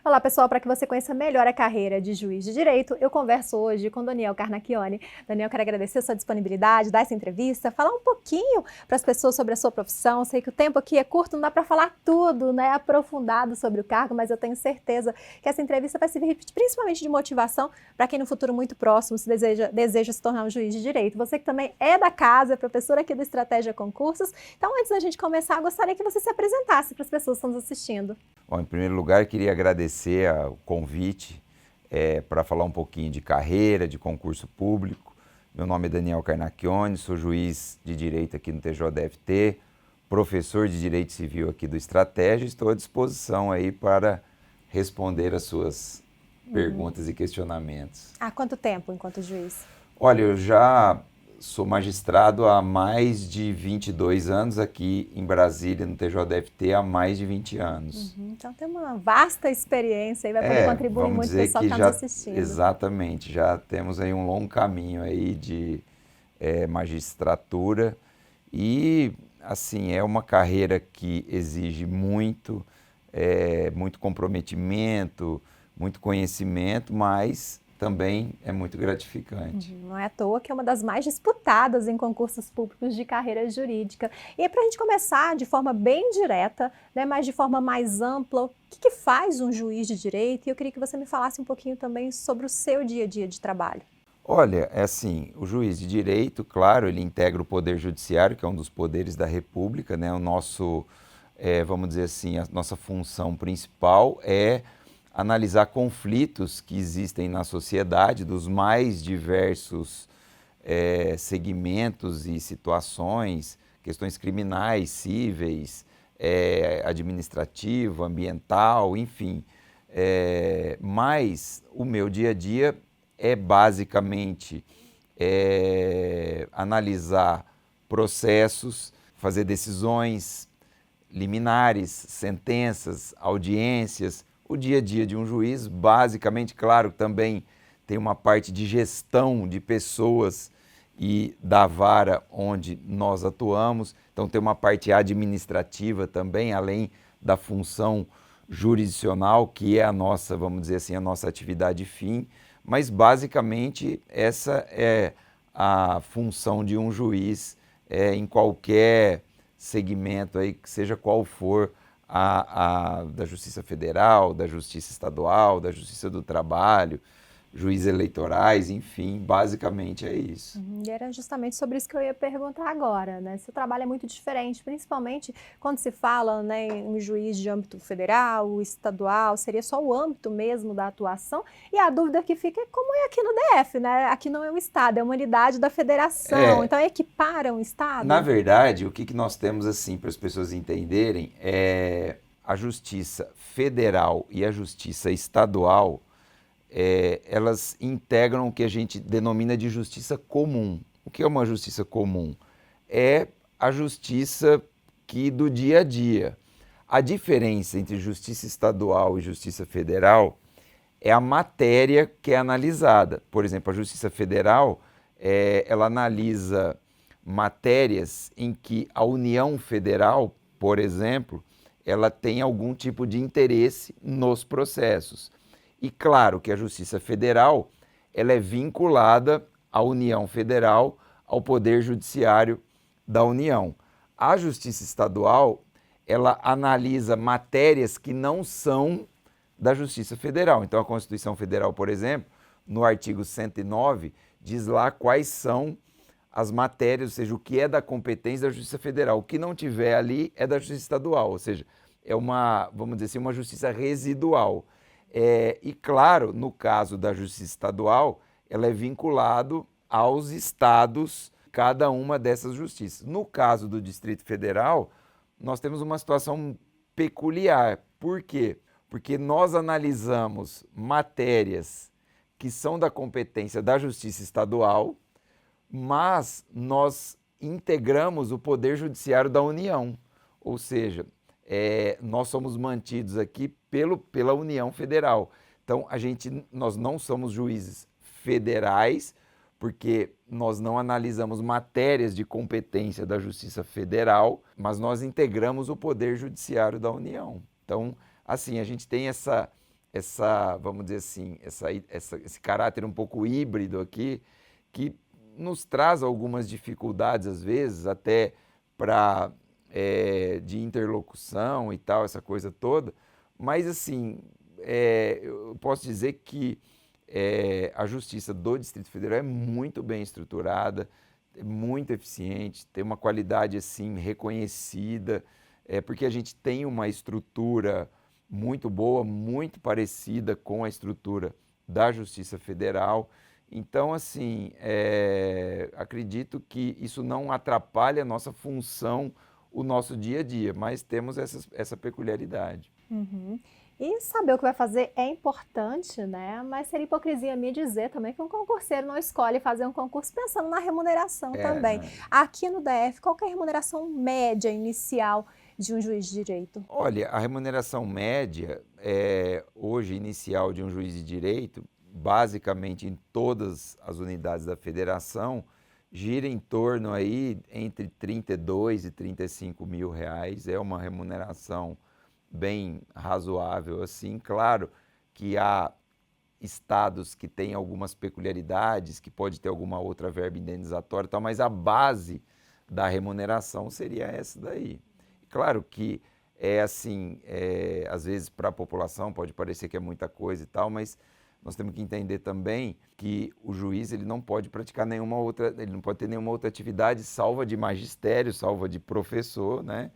Olá, pessoal, para que você conheça melhor a carreira de juiz de direito, eu converso hoje com Daniel Carnacchione. Daniel, quero agradecer a sua disponibilidade, dar essa entrevista, falar um pouquinho para as pessoas sobre a sua profissão. Sei que o tempo aqui é curto, não dá para falar tudo, né, aprofundado sobre o cargo, mas eu tenho certeza que essa entrevista vai servir principalmente de motivação para quem no futuro muito próximo deseja se tornar um juiz de direito. Você que também é da casa, é professor aqui do Estratégia Concursos. Então, antes da gente começar, eu gostaria que você se apresentasse para as pessoas que estão nos assistindo. Bom, em primeiro lugar, queria agradecer o convite para falar um pouquinho de carreira, de concurso público. Meu nome é Daniel Carnacchione, sou juiz de direito aqui no TJDFT, professor de direito civil aqui do Estratégia. Estou à disposição aí para responder as suas perguntas e questionamentos. Há quanto tempo enquanto juiz? Olha, eu já sou magistrado há mais de 22 anos aqui em Brasília, no TJDFT, há mais de 20 anos. Então tem uma vasta experiência e vai poder contribuir muito com o pessoal que está nos assistindo. Exatamente, já temos aí um longo caminho aí de magistratura e, assim, é uma carreira que exige muito comprometimento, muito conhecimento, mas também é muito gratificante. Não é à toa que é uma das mais disputadas em concursos públicos de carreira jurídica. E aí, para a gente começar de forma bem direta, né, mas de forma mais ampla, o que faz um juiz de direito? E eu queria que você me falasse um pouquinho também sobre o seu dia a dia de trabalho. Olha, é assim, o juiz de direito, claro, ele integra o Poder Judiciário, que é um dos poderes da República, né? O nosso, vamos dizer assim, a nossa função principal é analisar conflitos que existem na sociedade, dos mais diversos segmentos e situações, questões criminais, cíveis, administrativo, ambiental, enfim. Mas o meu dia a dia é basicamente analisar processos, fazer decisões liminares, sentenças, audiências. O dia a dia de um juiz, basicamente, claro, também tem uma parte de gestão de pessoas e da vara onde nós atuamos. Então tem uma parte administrativa também, além da função jurisdicional, que é a nossa, vamos dizer assim, a nossa atividade fim. Mas basicamente essa é a função de um juiz em qualquer segmento aí, seja qual for da Justiça Federal, da Justiça Estadual, da Justiça do Trabalho, juízes eleitorais, enfim, basicamente é isso. E era justamente sobre isso que eu ia perguntar agora, né? Seu trabalho é muito diferente, principalmente quando se fala, né, em um juiz de âmbito federal, estadual, seria só o âmbito mesmo da atuação. E a dúvida que fica é como é aqui no DF, né? Aqui não é um estado, é uma unidade da federação. Então equipara um estado? Na verdade, o que nós temos assim para as pessoas entenderem é a Justiça Federal e a Justiça Estadual. Elas integram o que a gente denomina de justiça comum. O que é uma justiça comum? É a justiça do dia a dia. A diferença entre justiça estadual e justiça federal é a matéria que é analisada. Por exemplo, a justiça federal, ela analisa matérias em que a União Federal, por exemplo, ela tem algum tipo de interesse nos processos. E claro que a Justiça Federal ela é vinculada à União Federal, ao Poder Judiciário da União. A Justiça Estadual ela analisa matérias que não são da Justiça Federal. Então a Constituição Federal, por exemplo, no artigo 109, diz lá quais são as matérias, ou seja, o que é da competência da Justiça Federal. O que não tiver ali é da Justiça Estadual, ou seja, é uma, vamos dizer assim, uma justiça residual. E claro, no caso da Justiça Estadual, ela é vinculado aos estados, cada uma dessas justiças. No caso do Distrito Federal, nós temos uma situação peculiar. Por quê? Porque nós analisamos matérias que são da competência da Justiça Estadual, mas nós integramos o Poder Judiciário da União, ou seja, nós somos mantidos aqui pela União Federal. Então, nós não somos juízes federais, porque nós não analisamos matérias de competência da Justiça Federal, mas nós integramos o Poder Judiciário da União. Então, assim, a gente tem essa vamos dizer assim, esse caráter um pouco híbrido aqui, que nos traz algumas dificuldades, às vezes, até de interlocução e tal, essa coisa toda, mas assim, eu posso dizer que a Justiça do Distrito Federal é muito bem estruturada, é muito eficiente, tem uma qualidade assim reconhecida, porque a gente tem uma estrutura muito boa, muito parecida com a estrutura da Justiça Federal. Então, assim, acredito que isso não atrapalha a nossa função, o nosso dia a dia, mas temos essa peculiaridade. Uhum. E saber o que vai fazer é importante, né? Mas seria hipocrisia me dizer também que um concurseiro não escolhe fazer um concurso pensando na remuneração também. Não. Aqui no DF, qual que é a remuneração média inicial de um juiz de direito? Olha, a remuneração média, hoje, inicial de um juiz de direito, basicamente em todas as unidades da federação, gira em torno aí entre 32 e 35 mil reais. É uma remuneração bem razoável, assim. Claro que há estados que têm algumas peculiaridades, que pode ter alguma outra verba indenizatória e tal, mas a base da remuneração seria essa daí. Claro que assim, às vezes para a população pode parecer que é muita coisa e tal, mas nós temos que entender também que o juiz ele não pode praticar nenhuma outra, ele não pode ter nenhuma outra atividade salva de magistério, salva de professor, né?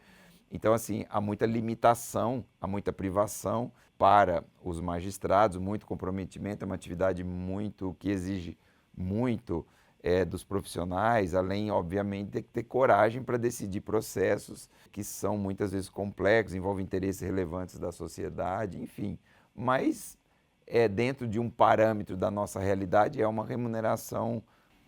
Então, assim, há muita limitação, há muita privação para os magistrados, muito comprometimento, é uma atividade que exige muito dos profissionais, além, obviamente, de ter coragem para decidir processos que são muitas vezes complexos, envolvem interesses relevantes da sociedade, enfim. Mas, dentro de um parâmetro da nossa realidade, é uma remuneração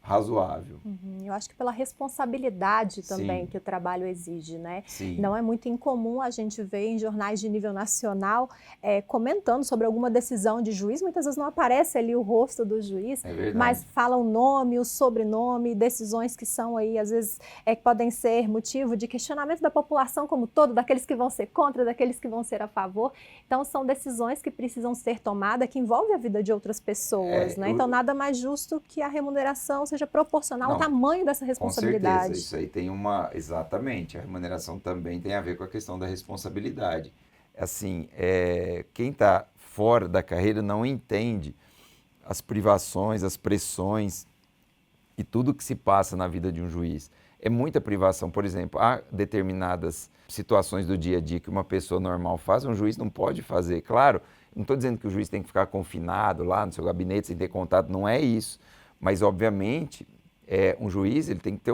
razoável. Eu acho que pela responsabilidade também Sim. que o trabalho exige, né? Sim. Não é muito incomum a gente ver em jornais de nível nacional comentando sobre alguma decisão de juiz, muitas vezes não aparece ali o rosto do juiz, mas fala o nome, o sobrenome, decisões que são aí, às vezes, que podem ser motivo de questionamento da população como todo, daqueles que vão ser contra, daqueles que vão ser a favor. Então, são decisões que precisam ser tomadas, que envolvem a vida de outras pessoas, né? Então, nada mais justo que a remuneração seja proporcional ao tamanho dessa responsabilidade. Com certeza, isso aí tem exatamente, a remuneração também tem a ver com a questão da responsabilidade. Assim, quem está fora da carreira não entende as privações, as pressões e tudo que se passa na vida de um juiz. É muita privação, por exemplo, há determinadas situações do dia a dia que uma pessoa normal faz, um juiz não pode fazer. Claro, não estou dizendo que o juiz tem que ficar confinado lá no seu gabinete sem ter contato, não é isso. Mas, obviamente, um juiz ele tem que ter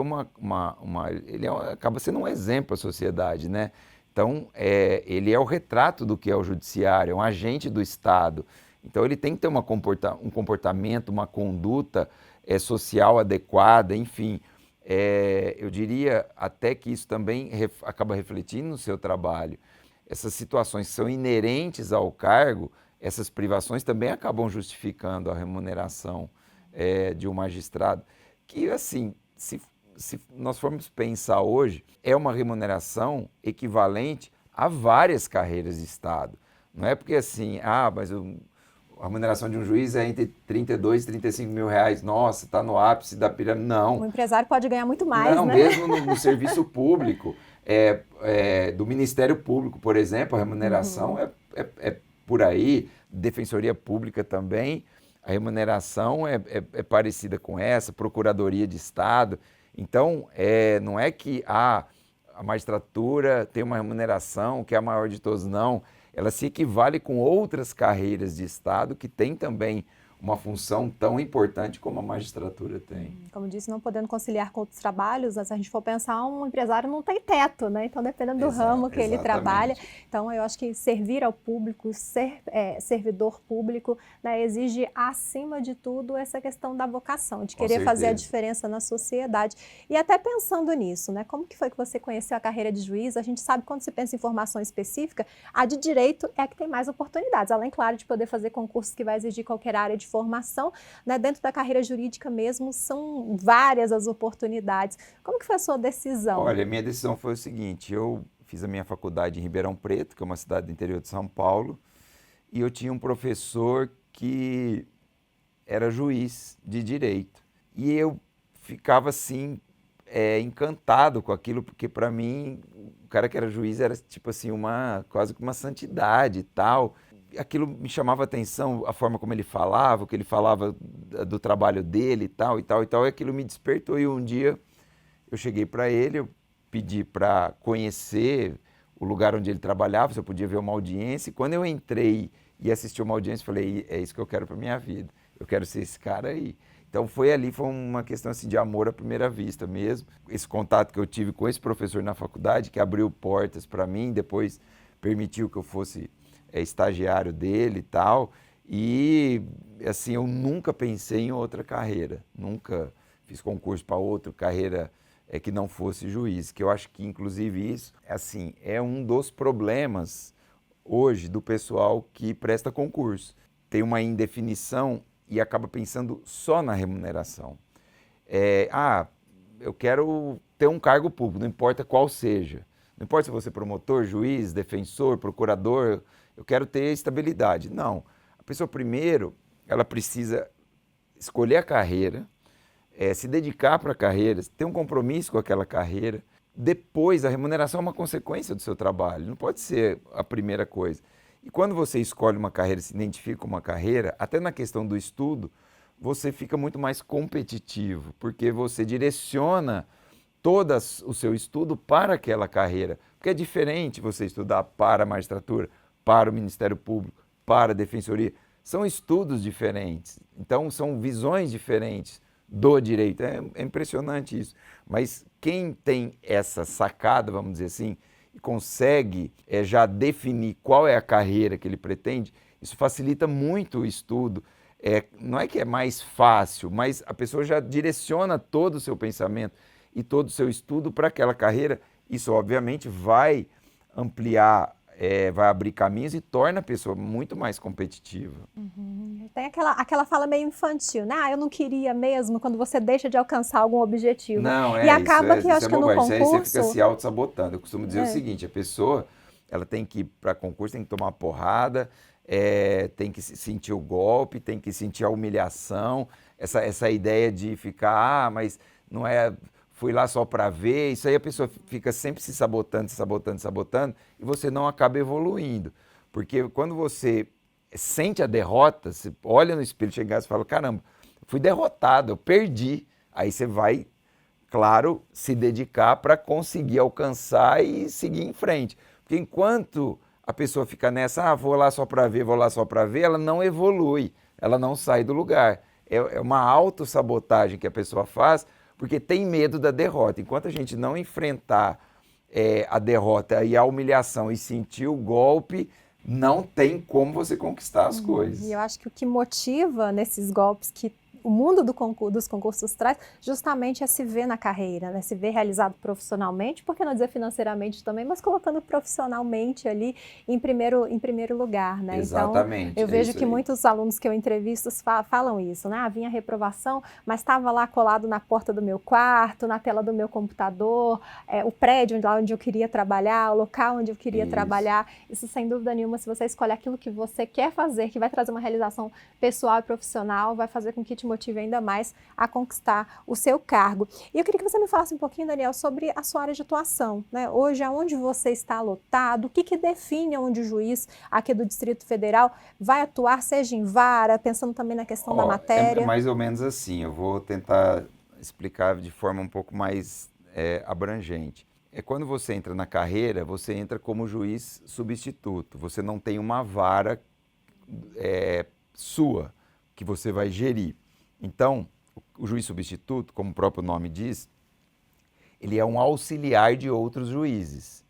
ele acaba sendo um exemplo à sociedade, né? Então, ele é o retrato do que é o judiciário, é um agente do Estado. Então, ele tem que ter um comportamento, uma conduta social adequada, enfim. Eu diria até que isso também acaba refletindo no seu trabalho. Essas situações que são inerentes ao cargo, essas privações também acabam justificando a remuneração de um magistrado, que assim, se nós formos pensar hoje, é uma remuneração equivalente a várias carreiras de Estado. Não é porque assim, mas a remuneração de um juiz é entre 32 e 35 mil reais, nossa, está no ápice da pirâmide. Não. O empresário pode ganhar muito mais, não, né? Mesmo no serviço público, do Ministério Público, por exemplo, a remuneração é por aí, Defensoria Pública também, a remuneração é parecida com essa, Procuradoria de Estado. Então, não é que a magistratura tem uma remuneração que é a maior de todos, não. Ela se equivale com outras carreiras de Estado que têm também uma função tão importante como a magistratura tem. Como disse, não podendo conciliar com outros trabalhos, se a gente for pensar, um empresário não tem teto, né? Então, dependendo do ramo que ele trabalha. Então, eu acho que servir ao público, ser servidor público, né, exige, acima de tudo, essa questão da vocação, de querer fazer a diferença na sociedade. E até pensando nisso, né? Como que foi que você conheceu a carreira de juiz? A gente sabe, quando se pensa em formação específica, a de direito é a que tem mais oportunidades, além, claro, de poder fazer concursos que vai exigir qualquer área de formação, né? Dentro da carreira jurídica mesmo, são várias as oportunidades. Como que foi a sua decisão? Olha, a minha decisão foi o seguinte, eu fiz a minha faculdade em Ribeirão Preto, que é uma cidade do interior de São Paulo, e eu tinha um professor que era juiz de direito. E eu ficava assim, encantado com aquilo, porque para mim, o cara que era juiz era tipo assim, quase que uma santidade e tal. Aquilo me chamava a atenção, a forma como ele falava, o que ele falava do trabalho dele e tal, e tal, e tal. E aquilo me despertou e um dia eu cheguei para ele, eu pedi para conhecer o lugar onde ele trabalhava, se eu podia ver uma audiência. E quando eu entrei e assisti uma audiência, falei, é isso que eu quero para minha vida. Eu quero ser esse cara aí. Então foi uma questão assim de amor à primeira vista mesmo. Esse contato que eu tive com esse professor na faculdade, que abriu portas para mim, depois permitiu que eu fosse estagiário dele e tal. E assim, eu nunca pensei em outra carreira, nunca fiz concurso para outra carreira que não fosse juiz, que eu acho que inclusive isso assim, é um dos problemas hoje do pessoal que presta concurso. Tem uma indefinição e acaba pensando só na remuneração. Eu quero ter um cargo público, não importa qual seja. Não importa se você é promotor, juiz, defensor, procurador, eu quero ter estabilidade. Não. A pessoa primeiro, ela precisa escolher a carreira, se dedicar para a carreira, ter um compromisso com aquela carreira. Depois, a remuneração é uma consequência do seu trabalho, não pode ser a primeira coisa. E quando você escolhe uma carreira, se identifica com uma carreira, até na questão do estudo, você fica muito mais competitivo, porque você direciona todo o seu estudo para aquela carreira. Porque é diferente você estudar para a magistratura, para o Ministério Público, para a Defensoria. São estudos diferentes, então são visões diferentes do direito. É impressionante isso. Mas quem tem essa sacada, vamos dizer assim, e consegue já definir qual é a carreira que ele pretende, isso facilita muito o estudo. Não é que é mais fácil, mas a pessoa já direciona todo o seu pensamento e todo o seu estudo para aquela carreira. Isso, obviamente, vai ampliar, vai abrir caminhos e torna a pessoa muito mais competitiva. Uhum. Tem aquela fala meio infantil, né? Eu não queria mesmo, quando você deixa de alcançar algum objetivo. Não, E acaba que eu isso acho que no bobagem. Isso aí você concurso... fica se auto-sabotando. Eu costumo dizer o seguinte, a pessoa ela tem que ir para concurso, tem que tomar uma porrada, tem que sentir o golpe, tem que sentir a humilhação, essa ideia de ficar, mas não é, fui lá só para ver, isso aí a pessoa fica sempre se sabotando, se sabotando, se sabotando, e você não acaba evoluindo. Porque quando você sente a derrota, você olha no espelho, chega em casa e fala, caramba, fui derrotado, eu perdi. Aí você vai, claro, se dedicar para conseguir alcançar e seguir em frente. Porque enquanto a pessoa fica nessa, vou lá só para ver, vou lá só para ver, ela não evolui, ela não sai do lugar. É uma autossabotagem que a pessoa faz, porque tem medo da derrota. Enquanto a gente não enfrentar a derrota e a humilhação e sentir o golpe, não tem como você conquistar as coisas. E eu acho que o que motiva nesses golpes que o mundo dos concursos traz, justamente é se ver na carreira, né? Se ver realizado profissionalmente, por que não dizer financeiramente também, mas colocando profissionalmente ali em primeiro lugar, né? Exatamente. Então, eu vejo que muitos alunos que eu entrevisto falam isso, né? Vinha reprovação, mas estava lá colado na porta do meu quarto, na tela do meu computador, o prédio onde eu queria trabalhar, o local onde eu queria trabalhar. Isso, sem dúvida nenhuma, se você escolhe aquilo que você quer fazer, que vai trazer uma realização pessoal e profissional, vai fazer com que te motive ainda mais a conquistar o seu cargo. E eu queria que você me falasse um pouquinho, Daniel, sobre a sua área de atuação, né? Hoje, aonde você está lotado, o que define onde o juiz aqui do Distrito Federal vai atuar, seja em vara, pensando também na questão da matéria? É mais ou menos assim, eu vou tentar explicar de forma um pouco mais abrangente. Quando você entra na carreira, você entra como juiz substituto, você não tem uma vara sua, que você vai gerir. Então, o juiz substituto, como o próprio nome diz, ele é um auxiliar de outros juízes.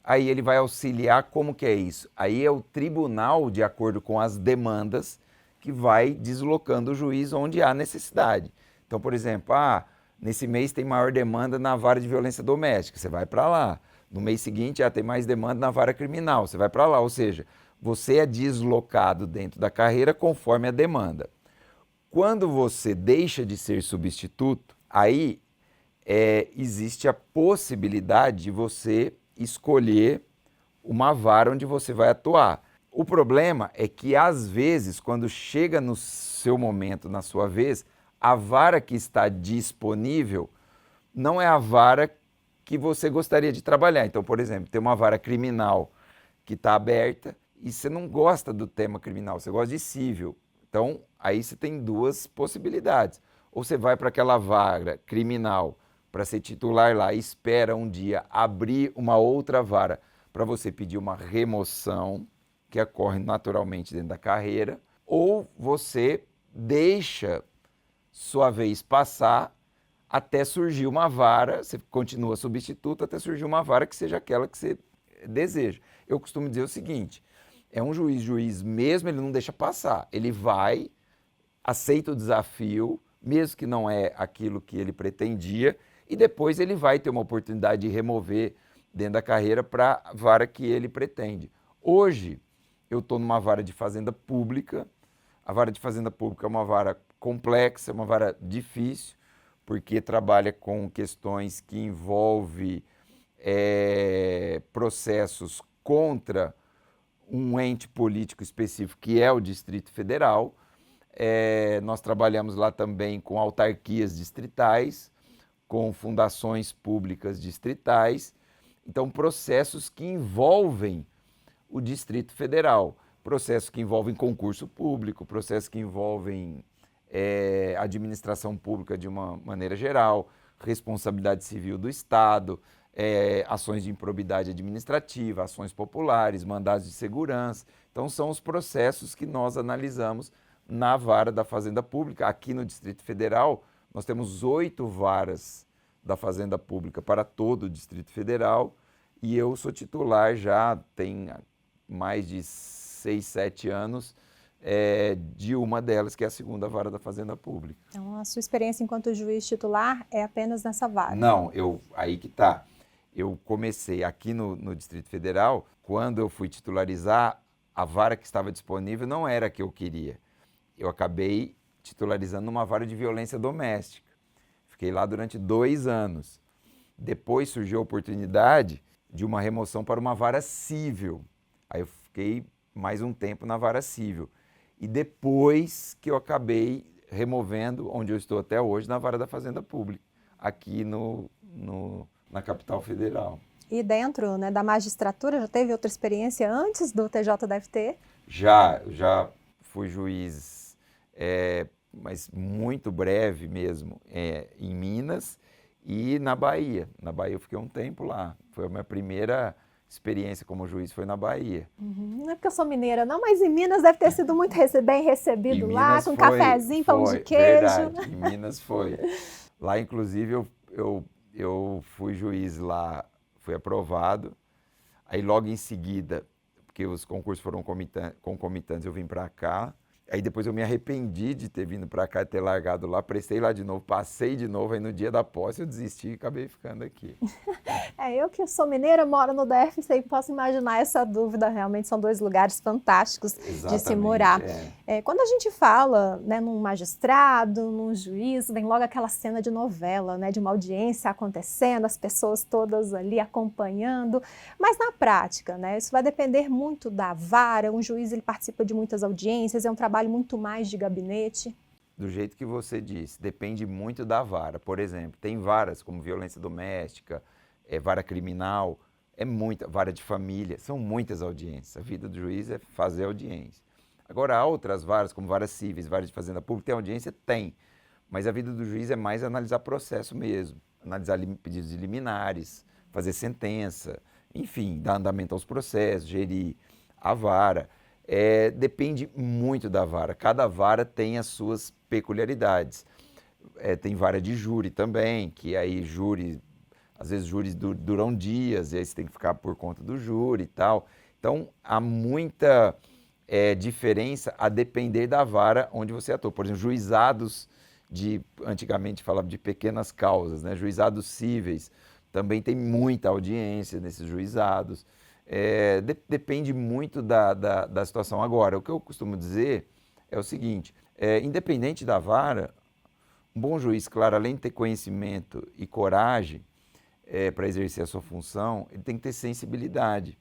Aí ele vai auxiliar, como que é isso? Aí é o tribunal, de acordo com as demandas, que vai deslocando o juiz onde há necessidade. Então, por exemplo, nesse mês tem maior demanda na vara de violência doméstica, você vai para lá. No mês seguinte, tem mais demanda na vara criminal, você vai para lá. Ou seja, você é deslocado dentro da carreira conforme a demanda. Quando você deixa de ser substituto, aí existe a possibilidade de você escolher uma vara onde você vai atuar. O problema é que, às vezes, quando chega no seu momento, na sua vez, a vara que está disponível não é a vara que você gostaria de trabalhar. Então, por exemplo, tem uma vara criminal que está aberta e você não gosta do tema criminal, você gosta de cível. Então, aí você tem duas possibilidades. Ou você vai para aquela vara criminal para ser titular lá e espera um dia abrir uma outra vara para você pedir uma remoção, que ocorre naturalmente dentro da carreira, ou você deixa sua vez passar até surgir uma vara, você continua substituto até surgir uma vara que seja aquela que você deseja. Eu costumo dizer o seguinte, é um juiz mesmo, ele não deixa passar, ele vai, aceita o desafio, mesmo que não é aquilo que ele pretendia, e depois ele vai ter uma oportunidade de remover dentro da carreira para a vara que ele pretende. Hoje, eu estou numa vara de fazenda pública. A vara de fazenda pública é uma vara complexa, é uma vara difícil, porque trabalha com questões que envolvem processos contra um ente político específico, que é o Distrito Federal. Nós trabalhamos lá também com autarquias distritais, com fundações públicas distritais. Então, processos que envolvem o Distrito Federal, processos que envolvem concurso público, processos que envolvem administração pública de uma maneira geral, responsabilidade civil do Estado, ações de improbidade administrativa, ações populares, mandados de segurança. Então, são os processos que nós analisamos na vara da Fazenda Pública. Aqui no Distrito Federal, nós temos 8 varas da Fazenda Pública para todo o Distrito Federal, e eu sou titular já tem mais de 6, 7 anos de uma delas, que é a segunda vara da Fazenda Pública. Então, a sua experiência enquanto juiz titular é apenas nessa vara? Não, aí que está. Eu comecei aqui no Distrito Federal, quando eu fui titularizar, a vara que estava disponível não era a que eu queria. Eu acabei titularizando uma vara de violência doméstica. Fiquei lá durante 2 anos. Depois surgiu a oportunidade de uma remoção para uma vara civil. Aí eu fiquei mais um tempo na vara civil. E depois que eu acabei removendo, onde eu estou até hoje, na vara da Fazenda Pública, aqui na capital federal. E dentro, né, da magistratura, já teve outra experiência antes do TJDFT? Já fui juiz, mas muito breve mesmo, em Minas e na Bahia. Na Bahia eu fiquei um tempo lá. Foi a minha primeira experiência como juiz, foi na Bahia. Não é porque eu sou mineira, não, mas em Minas deve ter sido muito bem recebido lá, com cafezinho, pão de queijo. Verdade, em Minas foi. Lá, inclusive, eu fui juiz lá, fui aprovado. Aí, logo em seguida, porque os concursos foram concomitantes, eu vim para cá. Aí depois eu me arrependi de ter vindo para cá e ter largado lá, prestei lá de novo, passei de novo, aí no dia da posse eu desisti e acabei ficando aqui. Eu que sou mineira, moro no DF, sei que posso imaginar essa dúvida, realmente são 2 lugares fantásticos de se morar. Quando a gente fala, né, num magistrado, num juiz, vem logo aquela cena de novela, né, de uma audiência acontecendo, as pessoas todas ali acompanhando, mas na prática, né, isso vai depender muito da vara, um juiz ele participa de muitas audiências, é um trabalho muito mais de gabinete? Do jeito que você disse, depende muito da vara. Por exemplo, tem varas como violência doméstica, vara criminal, muita, vara de família, são muitas audiências. A vida do juiz é fazer audiência. Agora, há outras varas, como varas cíveis, varas de fazenda pública, tem audiência? Tem. Mas a vida do juiz é mais analisar processo mesmo, analisar pedidos de liminares, fazer sentença, enfim, dar andamento aos processos, gerir a vara. Depende muito da vara. Cada vara tem as suas peculiaridades. Tem vara de júri também, que aí às vezes júris duram dias, e aí você tem que ficar por conta do júri e tal. Então, há muita diferença a depender da vara onde você atua. Por exemplo, juizados antigamente falava de pequenas causas, né? Juizados cíveis, também tem muita audiência nesses juizados. Depende muito da situação. Agora, o que eu costumo dizer é o seguinte, independente da vara, um bom juiz, claro, além de ter conhecimento e coragem para exercer a sua função, ele tem que ter sensibilidade.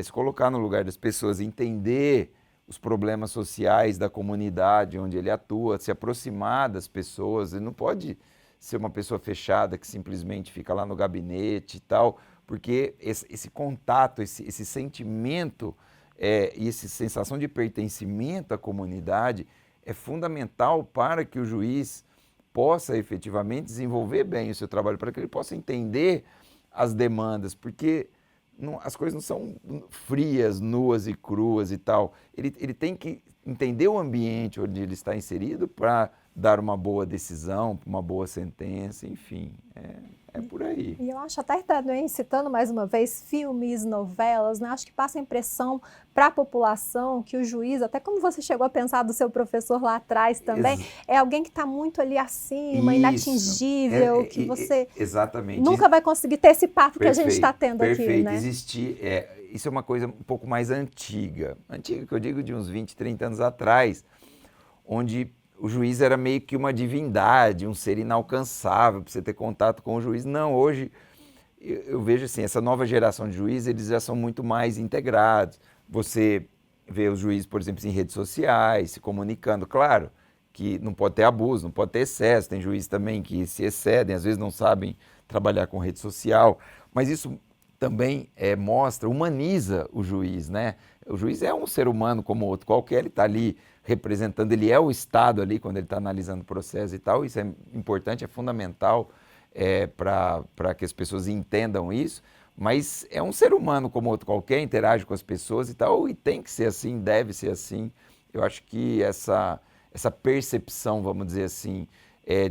se colocar no lugar das pessoas, entender os problemas sociais da comunidade onde ele atua, se aproximar das pessoas. Ele não pode ser uma pessoa fechada que simplesmente fica lá no gabinete e tal, porque esse contato, esse sentimento e essa sensação de pertencimento à comunidade é fundamental para que o juiz possa efetivamente desenvolver bem o seu trabalho, para que ele possa entender as demandas, porque as coisas não são frias, nuas e cruas e tal. Ele tem que entender o ambiente onde ele está inserido para dar uma boa decisão, uma boa sentença, enfim, é por aí. E eu acho até também, citando mais uma vez, filmes, novelas, né? Acho que passa a impressão para a população que o juiz, até como você chegou a pensar do seu professor lá atrás também, é alguém que está muito ali acima, inatingível, que você exatamente. nunca vai conseguir ter esse papo que a gente está tendo perfeito. aqui, né? Isso é uma coisa um pouco mais antiga, que eu digo de uns 20, 30 anos atrás, onde o juiz era meio que uma divindade, um ser inalcançável para você ter contato com o juiz. Não, hoje eu vejo assim, essa nova geração de juízes, eles já são muito mais integrados. Você vê os juízes, por exemplo, em redes sociais, se comunicando. Claro que não pode ter abuso, não pode ter excesso. Tem juízes também que se excedem, às vezes não sabem trabalhar com rede social. Mas isso também mostra, humaniza o juiz, né? O juiz é um ser humano como outro qualquer, ele está ali representando, ele é o Estado ali quando ele está analisando o processo e tal. Isso é importante, é fundamental para que as pessoas entendam isso, mas é um ser humano como outro qualquer, interage com as pessoas e tal, e tem que ser assim, deve ser assim. Eu acho que essa percepção, vamos dizer assim,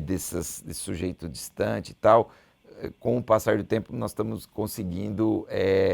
desse sujeito distante e tal, com o passar do tempo nós estamos conseguindo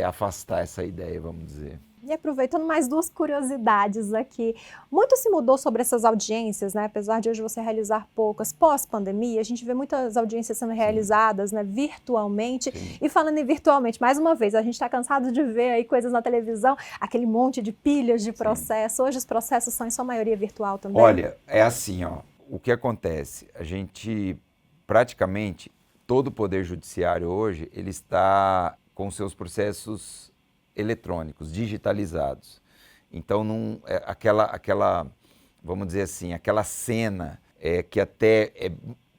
afastar essa ideia, vamos dizer. E aproveitando mais duas curiosidades aqui, muito se mudou sobre essas audiências, né? Apesar de hoje você realizar poucas, pós-pandemia, a gente vê muitas audiências sendo realizadas, né, virtualmente. Sim. E falando em virtualmente, mais uma vez, a gente está cansado de ver aí coisas na televisão, aquele monte de pilhas de processo. Hoje os processos são em sua maioria virtual também? Olha, é assim, ó, o que acontece? A gente, praticamente, todo o Poder Judiciário hoje, ele está com seus processos eletrônicos, digitalizados. Então, aquela, vamos dizer assim, aquela cena que até é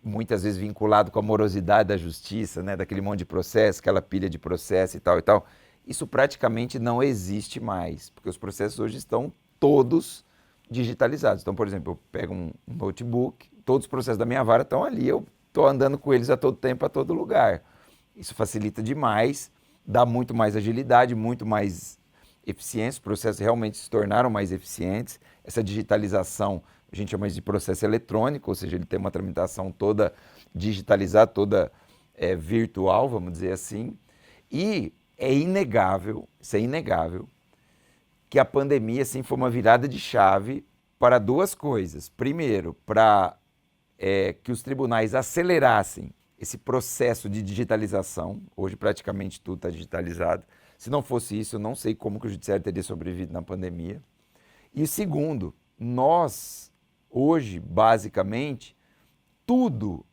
muitas vezes vinculado com a morosidade da justiça, né, daquele monte de processo, aquela pilha de processo e tal, isso praticamente não existe mais, porque os processos hoje estão todos digitalizados. Então, por exemplo, eu pego um notebook, todos os processos da minha vara estão ali, eu estou andando com eles a todo tempo, a todo lugar. Isso facilita demais, dá muito mais agilidade, muito mais eficiência, os processos realmente se tornaram mais eficientes. Essa digitalização, a gente chama de processo eletrônico, ou seja, ele tem uma tramitação toda digitalizada, toda virtual, vamos dizer assim. E é inegável, isso é inegável, que a pandemia assim, foi uma virada de chave para duas coisas. Primeiro, para que os tribunais acelerassem esse processo de digitalização. Hoje praticamente tudo está digitalizado. Se não fosse isso, eu não sei como que o judiciário teria sobrevivido na pandemia. E segundo, nós hoje, basicamente, tudo,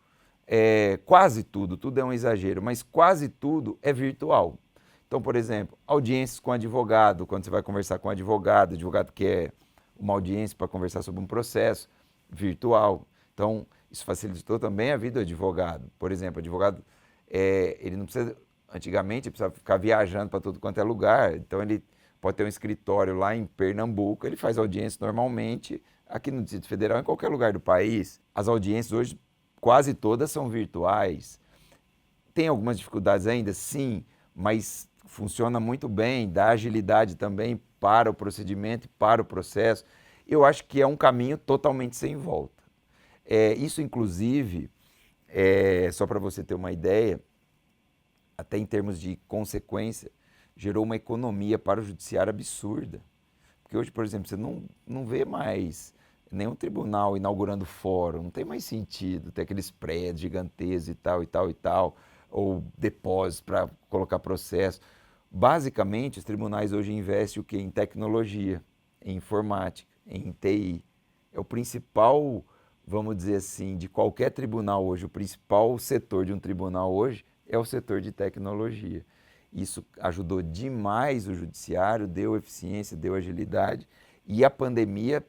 quase tudo é um exagero, mas quase tudo é virtual. Então, por exemplo, audiências com advogado, quando você vai conversar com advogado quer uma audiência para conversar sobre um processo, virtual. Então, isso facilitou também a vida do advogado. Por exemplo, o advogado, ele não precisa, antigamente, ele precisava ficar viajando para tudo quanto é lugar. Então, ele pode ter um escritório lá em Pernambuco, ele faz audiência normalmente aqui no Distrito Federal, em qualquer lugar do país. As audiências hoje, quase todas são virtuais. Tem algumas dificuldades ainda? Sim, mas funciona muito bem, dá agilidade também para o procedimento e para o processo. Eu acho que é um caminho totalmente sem volta. Isso, inclusive, só para você ter uma ideia, até em termos de consequência, gerou uma economia para o judiciário absurda. Porque hoje, por exemplo, você não vê mais nenhum tribunal inaugurando fórum, não tem mais sentido ter aqueles prédios gigantescos e tal, ou depósitos para colocar processo. Basicamente, os tribunais hoje investem o quê? Em tecnologia, em informática, em TI. É o principal, vamos dizer assim, de qualquer tribunal hoje, o principal setor de um tribunal hoje é o setor de tecnologia. Isso ajudou demais o judiciário, deu eficiência, deu agilidade. E a pandemia,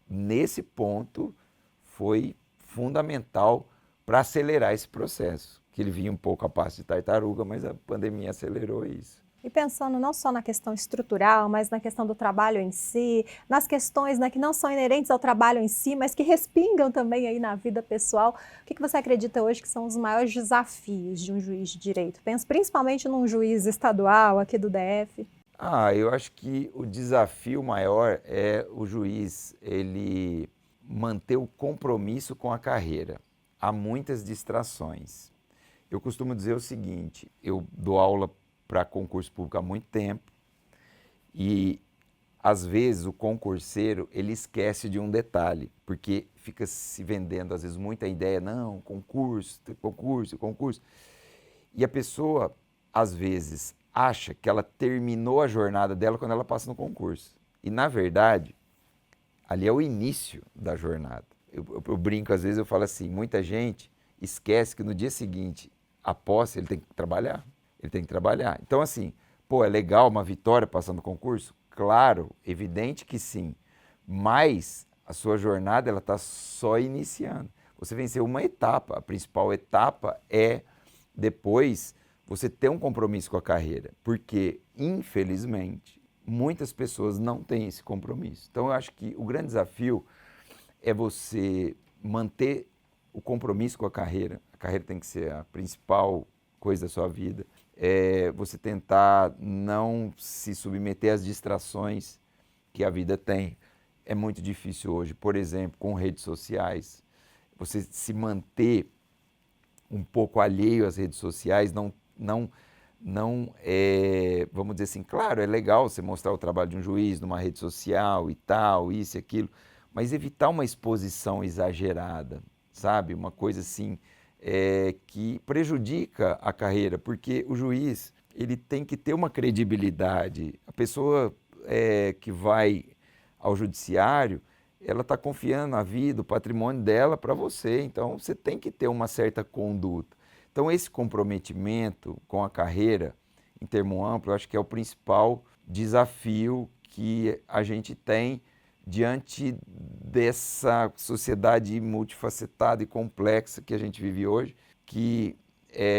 nesse ponto, foi fundamental para acelerar esse processo, que ele vinha um pouco a passo de tartaruga, mas a pandemia acelerou isso. E pensando não só na questão estrutural, mas na questão do trabalho em si, nas questões, né, que não são inerentes ao trabalho em si, mas que respingam também aí na vida pessoal, o que você acredita hoje que são os maiores desafios de um juiz de direito? Penso principalmente num juiz estadual aqui do DF. Eu acho que o desafio maior é o juiz ele manter o compromisso com a carreira. Há muitas distrações. Eu costumo dizer o seguinte, eu dou aula para concurso público há muito tempo e às vezes o concurseiro ele esquece de um detalhe, porque fica se vendendo às vezes muita ideia, não, concurso, concurso, concurso, e a pessoa às vezes acha que ela terminou a jornada dela quando ela passa no concurso, e na verdade ali é o início da jornada. Eu brinco às vezes, eu falo assim, muita gente esquece que no dia seguinte a posse ele tem que trabalhar. Ele tem que trabalhar. Então, assim, é legal uma vitória passando no concurso? Claro, evidente que sim. Mas a sua jornada, ela está só iniciando. Você venceu uma etapa. A principal etapa é, depois, você ter um compromisso com a carreira. Porque, infelizmente, muitas pessoas não têm esse compromisso. Então, eu acho que o grande desafio é você manter o compromisso com a carreira. A carreira tem que ser a principal coisa da sua vida. Você tentar não se submeter às distrações que a vida tem. É muito difícil hoje, por exemplo, com redes sociais, você se manter um pouco alheio às redes sociais, vamos dizer assim, claro, é legal você mostrar o trabalho de um juiz numa rede social e tal, isso e aquilo, mas evitar uma exposição exagerada, sabe? Uma coisa assim, que prejudica a carreira, porque o juiz ele tem que ter uma credibilidade. A pessoa que vai ao judiciário, ela está confiando a vida, o patrimônio dela para você, então você tem que ter uma certa conduta. Então esse comprometimento com a carreira, em termo amplo, eu acho que é o principal desafio que a gente tem diante dessa sociedade multifacetada e complexa que a gente vive hoje, que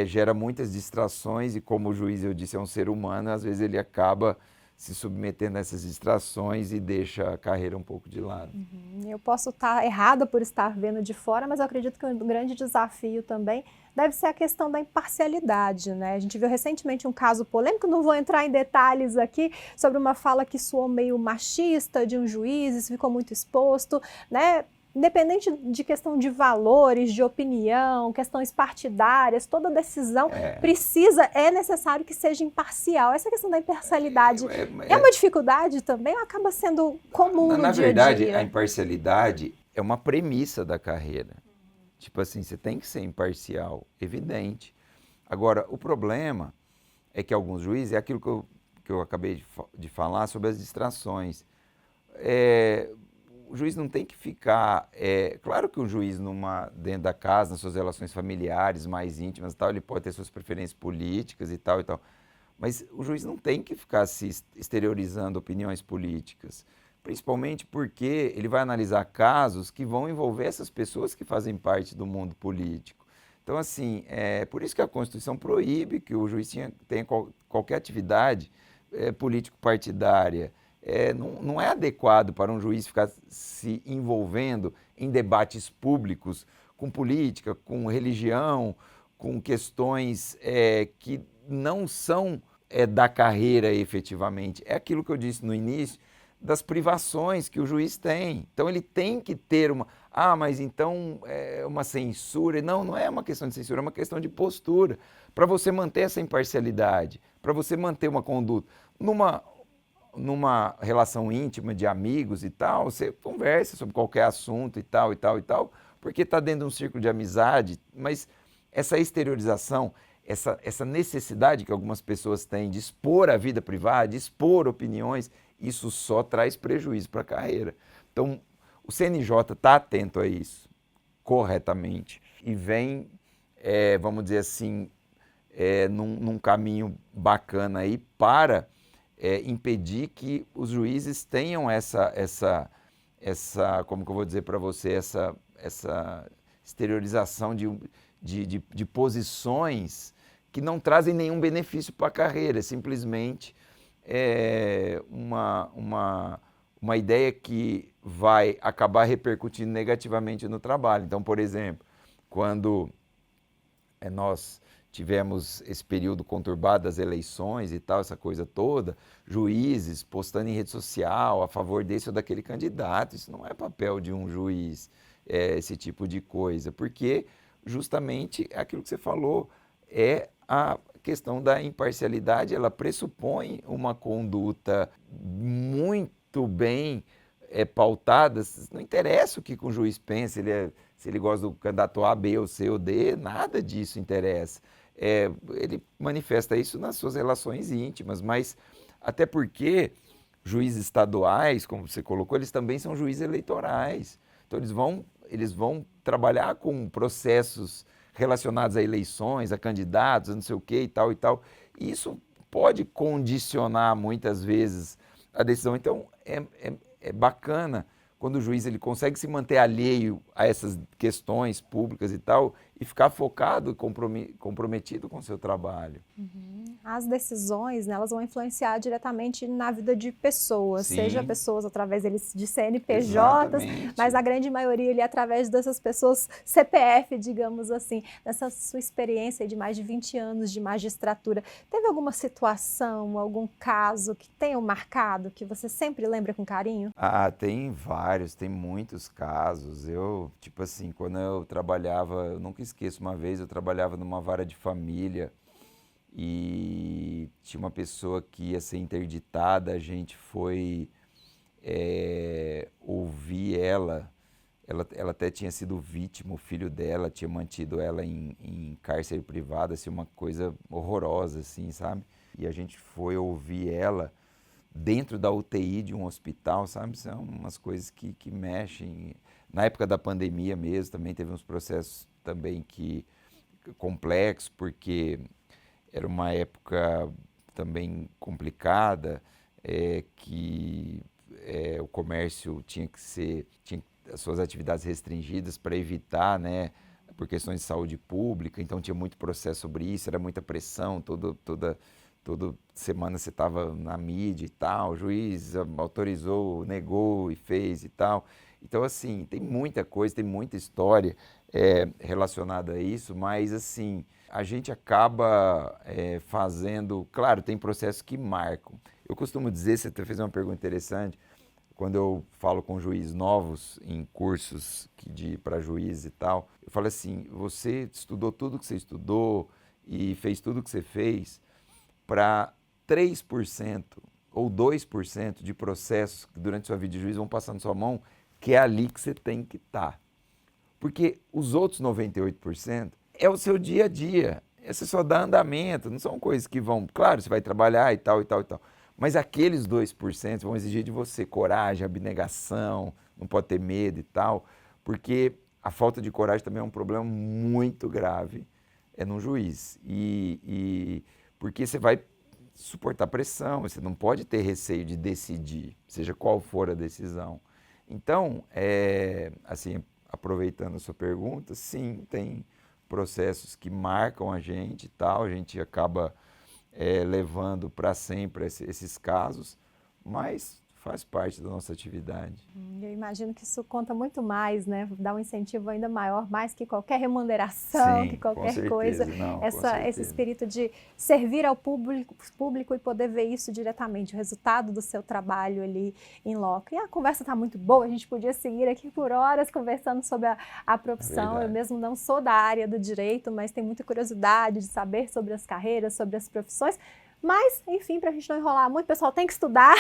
gera muitas distrações e, como o juiz, eu disse, é um ser humano, às vezes ele acaba se submetendo a essas distrações e deixa a carreira um pouco de lado. Eu posso estar errada por estar vendo de fora, mas eu acredito que um grande desafio também deve ser a questão da imparcialidade, né? A gente viu recentemente um caso polêmico, não vou entrar em detalhes aqui, sobre uma fala que soou meio machista de um juiz, isso ficou muito exposto, né? Independente de questão de valores, de opinião, questões partidárias, toda decisão é necessário que seja imparcial. Essa questão da imparcialidade é uma dificuldade também ou acaba sendo comum no dia a dia? Na verdade, a imparcialidade é uma premissa da carreira. Tipo assim, você tem que ser imparcial, evidente. Agora, o problema é que alguns juízes, é aquilo que eu acabei de falar sobre as distrações. O juiz não tem que ficar... claro que o juiz, dentro da casa, nas suas relações familiares mais íntimas e tal, ele pode ter suas preferências políticas e tal, mas o juiz não tem que ficar se exteriorizando opiniões políticas, principalmente porque ele vai analisar casos que vão envolver essas pessoas que fazem parte do mundo político. Então, assim, por isso que a Constituição proíbe que o juiz tenha qualquer atividade político-partidária. Não é adequado para um juiz ficar se envolvendo em debates públicos com política, com religião, com questões que não são da carreira efetivamente. É aquilo que eu disse no início, das privações que o juiz tem. Então ele tem que ter mas então é uma censura. Não é uma questão de censura, é uma questão de postura, para você manter essa imparcialidade, para você manter uma conduta. Numa relação íntima de amigos e tal, você conversa sobre qualquer assunto e tal, porque está dentro de um círculo de amizade, mas essa exteriorização, essa necessidade que algumas pessoas têm de expor a vida privada, de expor opiniões, isso só traz prejuízo para a carreira. Então, o CNJ está atento a isso, corretamente, e vem, vamos dizer assim, num caminho bacana aí para impedir que os juízes tenham essa como que eu vou dizer para você, essa exteriorização de posições que não trazem nenhum benefício para a carreira, é simplesmente uma ideia que vai acabar repercutindo negativamente no trabalho. Então, por exemplo, quando nós tivemos esse período conturbado das eleições e tal, essa coisa toda, juízes postando em rede social a favor desse ou daquele candidato, isso não é papel de um juiz, esse tipo de coisa, porque justamente aquilo que você falou é a questão da imparcialidade, ela pressupõe uma conduta muito bem pautada, não interessa o que o juiz pensa, se ele gosta do candidato A, B, ou C ou D, nada disso interessa. Ele manifesta isso nas suas relações íntimas, mas até porque juízes estaduais, como você colocou, eles também são juízes eleitorais. Então eles vão trabalhar com processos relacionados a eleições, a candidatos, a não sei o que e tal e tal. E isso pode condicionar muitas vezes a decisão. Então é bacana quando o juiz ele consegue se manter alheio a essas questões públicas e tal, e ficar focado e comprometido com o seu trabalho. As decisões, né, elas vão influenciar diretamente na vida de pessoas, Sim. Seja pessoas através de CNPJs, Exatamente. mas a grande maioria ali através dessas pessoas CPF, digamos assim. Nessa sua experiência de mais de 20 anos de magistratura, teve alguma situação, algum caso que tenha marcado, que você sempre lembra com carinho? Tem vários, tem muitos casos. Tipo assim, quando eu trabalhava, eu nunca esqueço, uma vez eu trabalhava numa vara de família e tinha uma pessoa que ia ser interditada, a gente foi ouvir ela até tinha sido vítima, o filho dela tinha mantido ela em cárcere privado, assim, uma coisa horrorosa, assim, sabe? E a gente foi ouvir ela dentro da UTI de um hospital, sabe? São umas coisas que mexem. Na época da pandemia mesmo, também teve uns processos também complexos, porque era uma época também complicada, que o comércio tinha as suas atividades restringidas para evitar, né, por questões de saúde pública, então tinha muito processo sobre isso, era muita pressão, toda semana você estava na mídia e tal, o juiz autorizou, negou e fez e tal. Então, assim, tem muita coisa, tem muita história relacionada a isso, mas, assim, a gente acaba fazendo... Claro, tem processos que marcam. Eu costumo dizer, você até fez uma pergunta interessante, quando eu falo com juízes novos em cursos para juiz e tal, eu falo assim, você estudou tudo que você estudou e fez tudo que você fez para 3% ou 2% de processos que durante sua vida de juiz vão passar na sua mão, que é ali que você tem que estar. Porque os outros 98% é o seu dia a dia. Você só dá andamento, não são coisas que vão... Claro, você vai trabalhar e tal, e tal, e tal. Mas aqueles 2% vão exigir de você coragem, abnegação, não pode ter medo e tal, porque a falta de coragem também é um problema muito grave num juiz. Porque você vai suportar pressão, você não pode ter receio de decidir, seja qual for a decisão. Então, assim, aproveitando a sua pergunta, sim, tem processos que marcam a gente e tal, a gente acaba levando para sempre esses casos, mas faz parte da nossa atividade. Eu imagino que isso conta muito mais, né? Dá um incentivo ainda maior, mais que qualquer remuneração, Sim, que qualquer com coisa. certeza, não, com Esse certeza. espírito de servir ao público e poder ver isso diretamente, o resultado do seu trabalho ali em loco. E a conversa está muito boa, a gente podia seguir aqui por horas conversando sobre a profissão. Eu mesmo não sou da área do direito, mas tenho muita curiosidade de saber sobre as carreiras, sobre as profissões. Mas, enfim, para a gente não enrolar muito, o pessoal tem que estudar.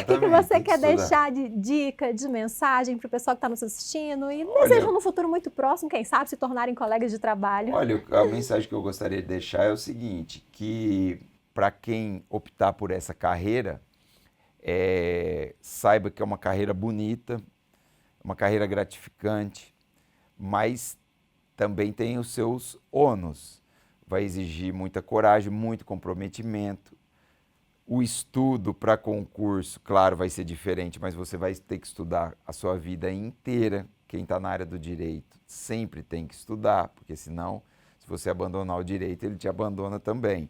O que você quer deixar de dica, de mensagem para o pessoal que está nos assistindo e desejam no futuro muito próximo, quem sabe, se tornarem colegas de trabalho? Olha, a mensagem que eu gostaria de deixar é o seguinte, que para quem optar por essa carreira, saiba que é uma carreira bonita, uma carreira gratificante, mas também tem os seus ônus. vai exigir muita coragem, muito comprometimento. O estudo para concurso, claro, vai ser diferente, mas você vai ter que estudar a sua vida inteira. Quem está na área do direito sempre tem que estudar, porque senão, se você abandonar o direito, ele te abandona também.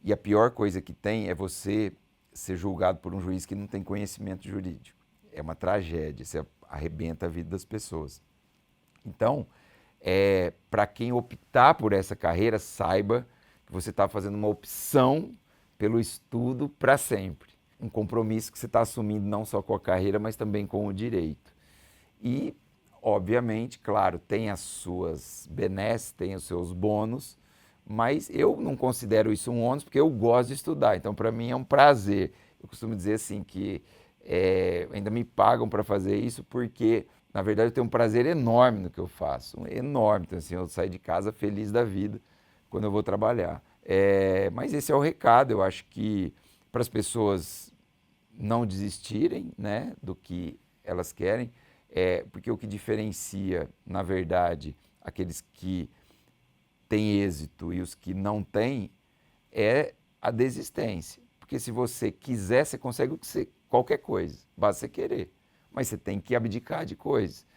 E a pior coisa que tem é você ser julgado por um juiz que não tem conhecimento jurídico. É uma tragédia, você arrebenta a vida das pessoas. Então, para quem optar por essa carreira, saiba que você está fazendo uma opção pelo estudo para sempre. Um compromisso que você está assumindo não só com a carreira, mas também com o direito. E, obviamente, claro, tem as suas benesses, tem os seus bônus, mas eu não considero isso um ônus porque eu gosto de estudar. Então, para mim, é um prazer. Eu costumo dizer assim que ainda me pagam para fazer isso porque, na verdade, eu tenho um prazer enorme no que eu faço. Enorme. Então, assim, eu saio de casa feliz da vida quando eu vou trabalhar. Mas esse é o recado. Eu acho que para as pessoas não desistirem, né, do que elas querem, porque o que diferencia, na verdade, aqueles que têm êxito e os que não têm é a desistência. Porque se você quiser, você consegue qualquer coisa, basta você querer. Mas você tem que abdicar de coisas.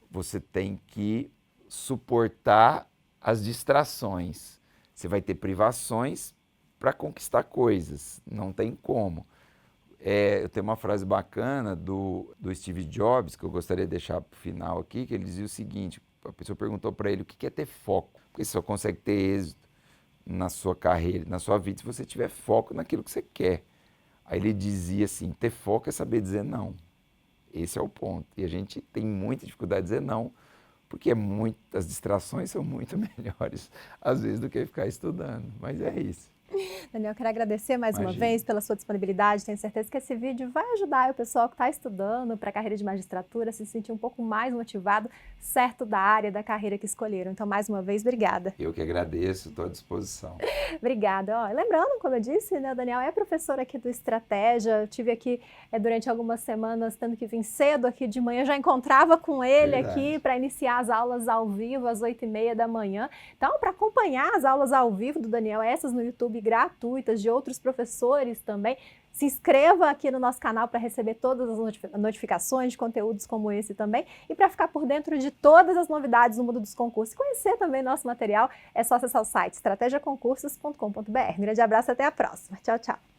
Você tem que suportar as distrações. Você vai ter privações para conquistar coisas, não tem como. Eu tenho uma frase bacana do Steve Jobs, que eu gostaria de deixar para o final aqui, que ele dizia o seguinte, a pessoa perguntou para ele o que é ter foco, porque você só consegue ter êxito na sua carreira, na sua vida, se você tiver foco naquilo que você quer. Aí ele dizia assim, ter foco é saber dizer não. Esse é o ponto. E a gente tem muita dificuldade de dizer não, porque as distrações são muito melhores, às vezes, do que ficar estudando. Mas é isso. Daniel, quero agradecer mais uma vez pela sua disponibilidade. Tenho certeza que esse vídeo vai ajudar o pessoal que está estudando para a carreira de magistratura a se sentir um pouco mais motivado, certo da área, da carreira que escolheram. Então, mais uma vez, obrigada. Eu que agradeço, estou à disposição. Obrigada. Lembrando, como eu disse, né, o Daniel é professor aqui do Estratégia. Eu tive aqui durante algumas semanas, tendo que vir cedo aqui de manhã, já encontrava com ele aqui para iniciar as aulas ao vivo às 8h30 da manhã. Então, para acompanhar as aulas ao vivo do Daniel, essas no YouTube gratuitas de outros professores também, se inscreva aqui no nosso canal para receber todas as notificações de conteúdos como esse também e para ficar por dentro de todas as novidades no mundo dos concursos e conhecer também nosso material, é só acessar o site estrategiaconcursos.com.br. Um grande abraço e até a próxima. Tchau, tchau.